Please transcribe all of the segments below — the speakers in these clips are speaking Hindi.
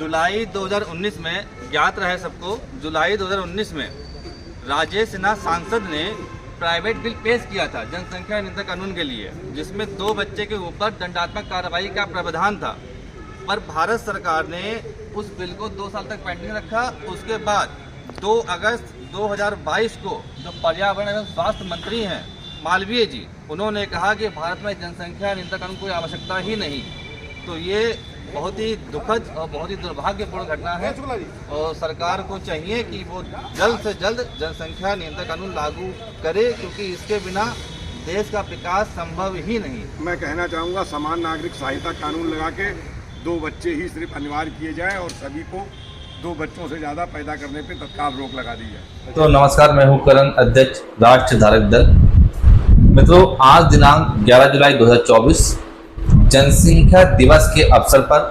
जुलाई 2019 में ज्ञात रहे सबको, जुलाई 2019 में राजेश सिन्हा सांसद ने प्राइवेट बिल पेश किया था जनसंख्या नियंत्रण कानून के लिए, जिसमें 2 बच्चे के ऊपर दंडात्मक कार्रवाई का प्रावधान था। पर भारत सरकार ने उस बिल को 2 साल तक पेंडिंग रखा। उसके बाद 2 अगस्त 2022 को जो पर्यावरण एवं स्वास्थ्य मंत्री हैं मालवीय जी, उन्होंने कहा कि भारत में जनसंख्या नियंत्रण कानून कोई आवश्यकता ही नहीं। तो ये बहुत ही दुखद और बहुत ही दुर्भाग्यपूर्ण घटना है और सरकार को चाहिए कि वो जल्द से जल्द जनसंख्या नियंत्रण कानून लागू करे, क्योंकि इसके बिना देश का विकास संभव ही नहीं। मैं कहना चाहूँगा समान नागरिक सहायता कानून लगा के 2 बच्चे ही सिर्फ अनिवार्य किए जाएं और सभी को 2 बच्चों से ज़्यादा पैदा करने पर तत्काल रोक लगा दी जाए। तो नमस्कार, मैं हूँ करण, अध्यक्ष राष्ट्र धारक दल। मित्रों, आज दिनांक 11 जुलाई 2024 जनसंख्या दिवस के अवसर पर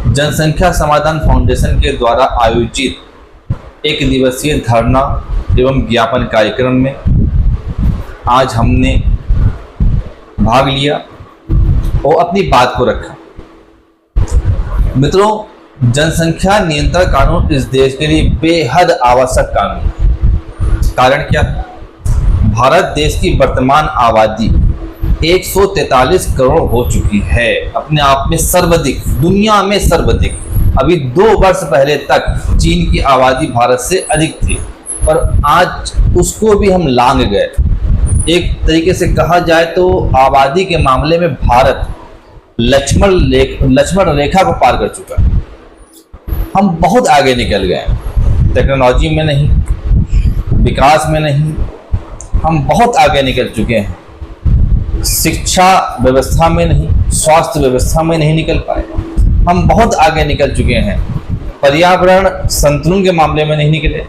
जनसंख्या समाधान फाउंडेशन के द्वारा आयोजित 1 दिवसीय धरना एवं ज्ञापन कार्यक्रम में आज हमने भाग लिया और अपनी बात को रखा। मित्रों, जनसंख्या नियंत्रण कानून इस देश के लिए बेहद आवश्यक कानून है। कारण क्या है? भारत देश की वर्तमान आबादी 143 करोड़ हो चुकी है, अपने आप में सर्वाधिक, दुनिया में सर्वाधिक। अभी 2 वर्ष पहले तक चीन की आबादी भारत से अधिक थी, पर आज उसको भी हम लांघ गए। एक तरीके से कहा जाए तो आबादी के मामले में भारत लक्ष्मण रेखा को पार कर चुका है। हम बहुत आगे निकल गए, टेक्नोलॉजी में नहीं, विकास में नहीं, हम बहुत आगे निकल चुके हैं। शिक्षा व्यवस्था में नहीं, स्वास्थ्य व्यवस्था में नहीं निकल पाए, हम बहुत आगे निकल चुके हैं। पर्यावरण संतुलन के मामले में नहीं निकले,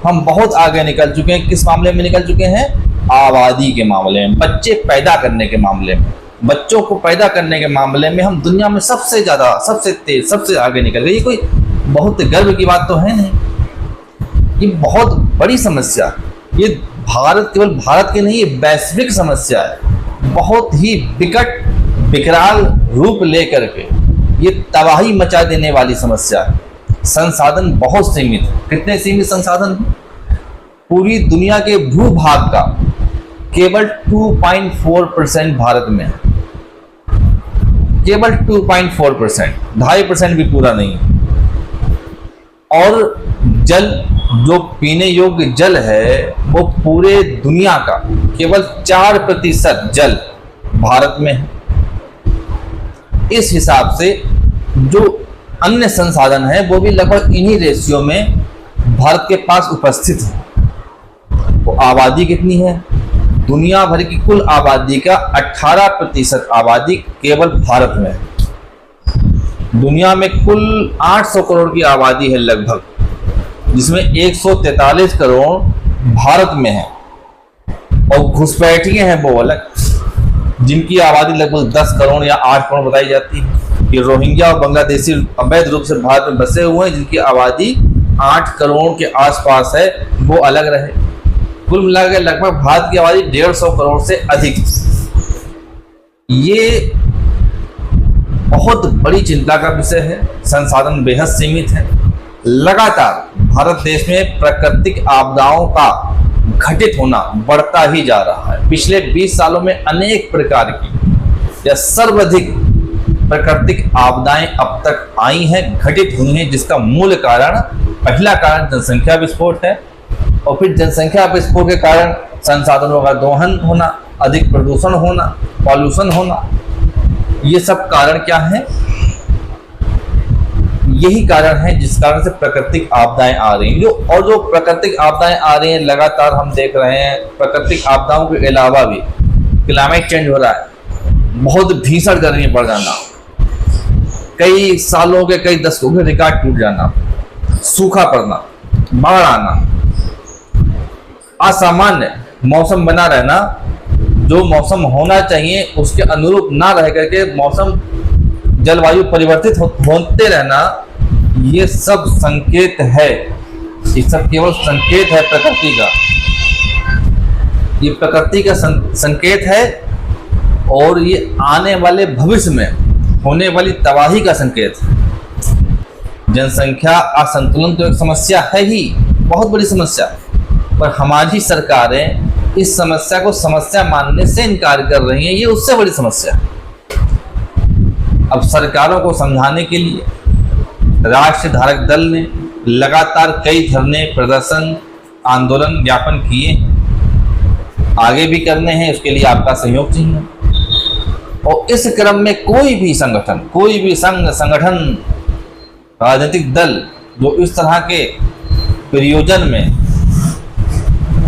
हम बहुत आगे निकल चुके हैं। किस मामले में निकल चुके हैं? आबादी के मामले में, बच्चे पैदा करने के मामले में, बच्चों को पैदा करने के मामले में हम दुनिया में सबसे ज़्यादा, सबसे तेज, सबसे आगे निकल गए। ये कोई बहुत गर्व की बात तो है नहीं, ये बहुत बड़ी समस्या है। ये केवल भारत की नहीं, ये वैश्विक समस्या है। बहुत ही विकराल रूप लेकर के ये तबाही मचा देने वाली समस्या है। संसाधन बहुत सीमित है। कितने सीमित संसाधन हैं? पूरी दुनिया के भूभाग का केवल 2.4% भारत में है, केवल 2.4%, 2.5% भी पूरा नहीं है। और जल, जो पीने योग्य जल है, वो पूरे दुनिया का केवल 4% जल भारत में है। इस हिसाब से जो अन्य संसाधन है वो भी लगभग इन्हीं रेशियो में भारत के पास उपस्थित है। वो आबादी कितनी है? दुनिया भर की कुल आबादी का 18% आबादी केवल भारत में है। दुनिया में कुल 800 करोड़ की आबादी है लगभग, जिसमें 143 करोड़ भारत में है। और घुसपैठिए हैं वो अलग, जिनकी आबादी लगभग 10 करोड़ या 8 करोड़ बताई जाती है। ये रोहिंग्या और बांग्लादेशी अवैध रूप से भारत में बसे हुए हैं, जिनकी आबादी 8 करोड़ के आसपास है, वो अलग रहे। कुल मिलाकर लगभग भारत की आबादी 150 करोड़ से अधिक। ये बहुत बड़ी चिंता का विषय है। संसाधन बेहद सीमित है। लगातार भारत देश में प्राकृतिक आपदाओं का घटित होना बढ़ता ही जा रहा है। पिछले 20 सालों में अनेक प्रकार की या सर्वाधिक प्राकृतिक आपदाएं अब तक आई हैं, घटित हुई हैं, जिसका मूल कारण, पहला कारण जनसंख्या विस्फोट है। और फिर जनसंख्या विस्फोट के कारण संसाधनों का दोहन होना, अधिक प्रदूषण होना, पॉल्यूशन होना। ये सब कारण क्या है? यही कारण है जिस कारण से प्राकृतिक आपदाएं आ रही हैं। जो प्राकृतिक आपदाएं आ रही हैं, लगातार हम देख रहे हैं। प्राकृतिक आपदाओं के अलावा भी क्लाइमेट चेंज हो रहा है, बहुत भीषण गर्मी बढ़ जाना, कई सालों के, कई दशकों के रिकॉर्ड टूट जाना, सूखा पड़ना, बाढ़ आना, असामान्य मौसम बना रहना, जो मौसम होना चाहिए उसके अनुरूप ना रह करके मौसम, जलवायु परिवर्तित होते रहना, ये सब संकेत है। ये सब केवल संकेत है प्रकृति का। ये प्रकृति का संकेत है और ये आने वाले भविष्य में होने वाली तबाही का संकेत है। जनसंख्या असंतुलन तो एक समस्या है ही, बहुत बड़ी समस्या, पर हमारी सरकारें इस समस्या को समस्या मानने से इनकार कर रही हैं, ये उससे बड़ी समस्या है। अब सरकारों को समझाने के लिए राष्ट्रीय धारक दल ने लगातार कई धरने, प्रदर्शन, आंदोलन, ज्ञापन किए, आगे भी करने हैं, उसके लिए आपका सहयोग चाहिए। और इस क्रम में कोई भी संगठन, कोई भी संगठन, राजनीतिक दल जो इस तरह के प्रयोजन में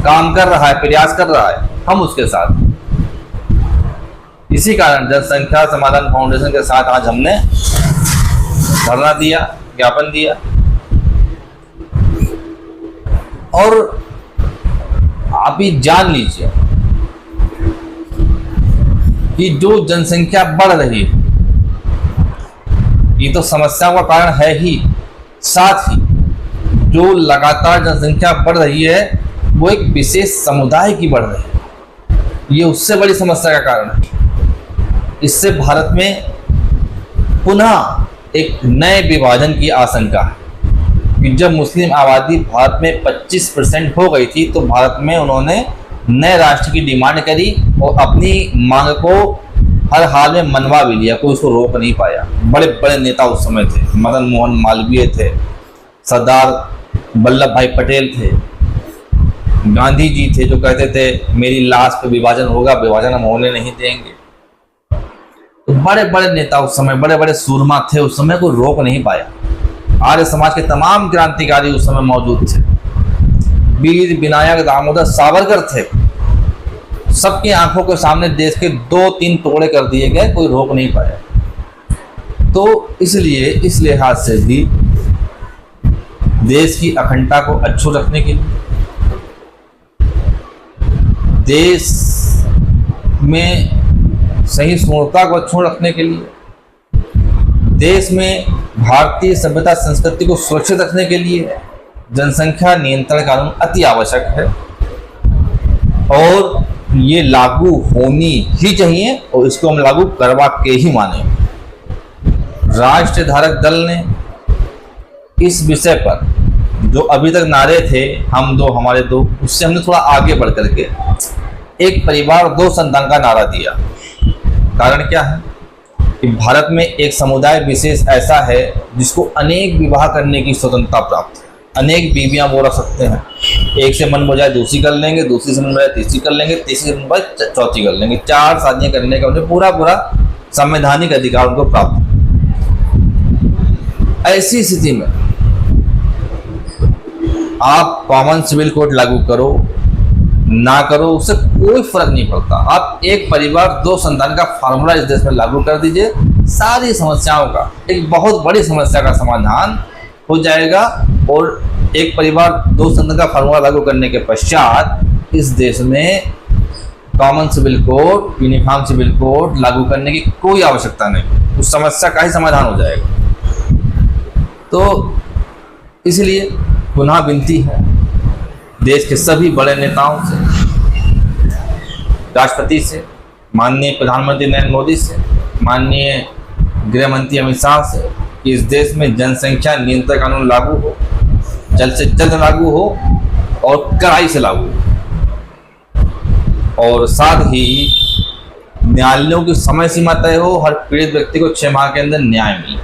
काम कर रहा है, प्रयास कर रहा है, हम उसके साथ। इसी कारण जनसंख्या समाधान फाउंडेशन के साथ आज हमने धरना दिया, ज्ञापन दिया। और आप ही जान लीजिए कि जो जनसंख्या बढ़ रही है, ये तो समस्याओं का कारण है ही, साथ ही जो लगातार जनसंख्या बढ़ रही है वो एक विशेष समुदाय की बढ़ रही है, ये उससे बड़ी समस्या का कारण है। इससे भारत में पुनः एक नए विभाजन की आशंका है कि जब मुस्लिम आबादी भारत में 25% हो गई थी तो भारत में उन्होंने नए राष्ट्र की डिमांड करी और अपनी मांग को हर हाल में मनवा भी लिया, कोई उसको रोक नहीं पाया। बड़े बड़े नेता उस समय थे, मदन मोहन मालवीय थे, सरदार वल्लभ भाई पटेल थे, गांधी जी थे जो कहते थे मेरी लाश पे विभाजन होगा, विभाजन हम होने नहीं देंगे। तो बड़े बड़े नेता उस समय, बड़े बड़े सूरमा थे उस समय, को रोक नहीं पाया। आर्य समाज के तमाम क्रांतिकारी उस समय मौजूद थे, वीर विनायक दामोदर सावरकर थे, सबके आंखों के सामने देश के 2-3 टुकड़े कर दिए गए, कोई रोक नहीं पाया। तो इसलिए इस लिहाज से भी देश की अखंडता को अच्छो रखने के लिए, देश में सहिष्णुता को अच्छो रखने के लिए, देश में भारतीय सभ्यता संस्कृति को सुरक्षित रखने के लिए जनसंख्या नियंत्रण कानून अति आवश्यक है और ये लागू होनी ही चाहिए और इसको हम लागू करवा के ही माने। राष्ट्रीय धारक दल ने इस विषय पर जो अभी तक नारे थे, हम दो हमारे दो, उससे हमने थोड़ा आगे बढ़ करके एक परिवार 2 संतान का नारा दिया। कारण क्या है कि भारत में एक समुदाय विशेष ऐसा है जिसको अनेक विवाह करने की स्वतंत्रता प्राप्त है, अनेक बीवियां वो रख सकते हैं, एक से मन बजाय दूसरी कर लेंगे, दूसरी से मन बजाय तीसरी कर लेंगे, तीसरी से मन बजाय चौथी कर लेंगे, 4 शादियां करने का उन्हें पूरा संवैधानिक अधिकार उनको प्राप्त है। ऐसी स्थिति में आप कॉमन सिविल कोड लागू करो ना करो, उससे कोई फर्क नहीं पड़ता। आप एक परिवार 2 संतान का फार्मूला इस देश में लागू कर दीजिए, सारी समस्याओं का, एक बहुत बड़ी समस्या का समाधान हो जाएगा। और एक परिवार 2 संतान का फार्मूला लागू करने के पश्चात इस देश में common civil code, uniform civil code लागू करने की कोई आवश्यकता नहीं, उस समस्या का ही समाधान हो जाएगा। तो इसलिए पुनः विनती है देश के सभी बड़े नेताओं से, राष्ट्रपति से, माननीय प्रधानमंत्री नरेंद्र मोदी से, माननीय गृह मंत्री अमित शाह से, कि इस देश में जनसंख्या नियंत्रण कानून लागू हो, जल्द से जल्द लागू हो और कड़ाई से लागू हो, और साथ ही न्यायालयों की समय सीमा तय हो, हर पीड़ित व्यक्ति को 6 माह के अंदर न्याय मिले।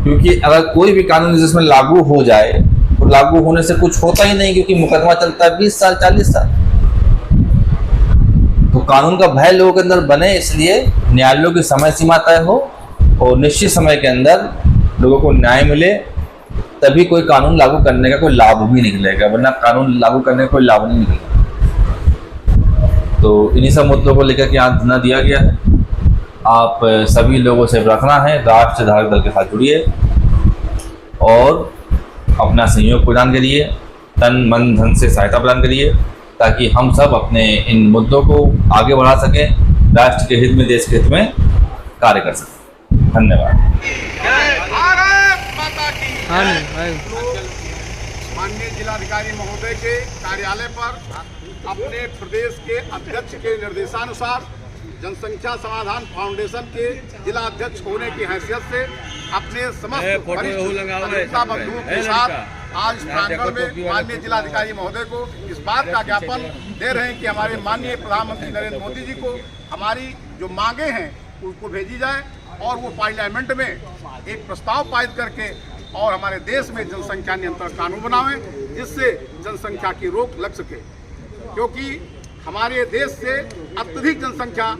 क्योंकि अगर कोई भी कानून जिसमें लागू हो जाए तो लागू होने से कुछ होता ही नहीं, क्योंकि मुकदमा चलता है 20 साल 40 साल। तो कानून का भय लोगों के अंदर बने, इसलिए न्यायालयों की समय सीमा तय हो और निश्चित समय के अंदर लोगों को न्याय मिले, तभी कोई कानून लागू करने का कोई लाभ भी निकलेगा, वरना कानून लागू करने का कोई लाभ नहीं निकलेगा। तो इन्हीं सब मुद्दों को लेकर के आज धरना दिया गया है। आप सभी लोगों से प्रार्थना है, राष्ट्रीय धारक दल के साथ जुड़िए और अपना सहयोग प्रदान करिए, तन मन धन से सहायता प्रदान करिए, ताकि हम सब अपने इन मुद्दों को आगे बढ़ा सकें, राष्ट्र के हित में, देश के हित में कार्य कर सकें। धन्यवाद। माननीय जिलाधिकारी महोदय के कार्यालय पर अपने प्रदेश के अध्यक्ष के निर्देशानुसार जनसंख्या समाधान फाउंडेशन के जिला अध्यक्ष होने की हैसियत से अपने समस्त वरिष्ठ अधिवक्ता बंधुओं के साथ आज इस प्रांगण में माननीय जिलाधिकारी महोदय को इस बात का ज्ञापन दे रहे हैं कि हमारे माननीय प्रधानमंत्री नरेंद्र मोदी जी को हमारी जो मांगे हैं उसको भेजी जाए और वो पार्लियामेंट में एक प्रस्ताव पारित करके और हमारे देश में जनसंख्या नियंत्रण कानून बनावें, जिससे जनसंख्या की रोक लग सके। क्योंकि हमारे देश से अत्यधिक जनसंख्या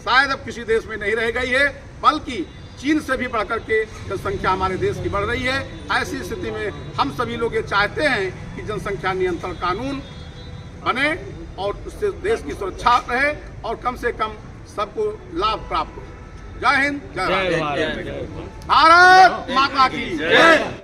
शायद अब किसी देश में नहीं रह गई है, बल्कि चीन से भी बढ़कर के जनसंख्या हमारे देश की बढ़ रही है। ऐसी स्थिति में हम सभी लोग ये चाहते हैं कि जनसंख्या नियंत्रण कानून बने और उससे देश की सुरक्षा रहे और कम से कम सबको लाभ प्राप्त हो। जय हिंद, जय भारत, भारत माता की जय।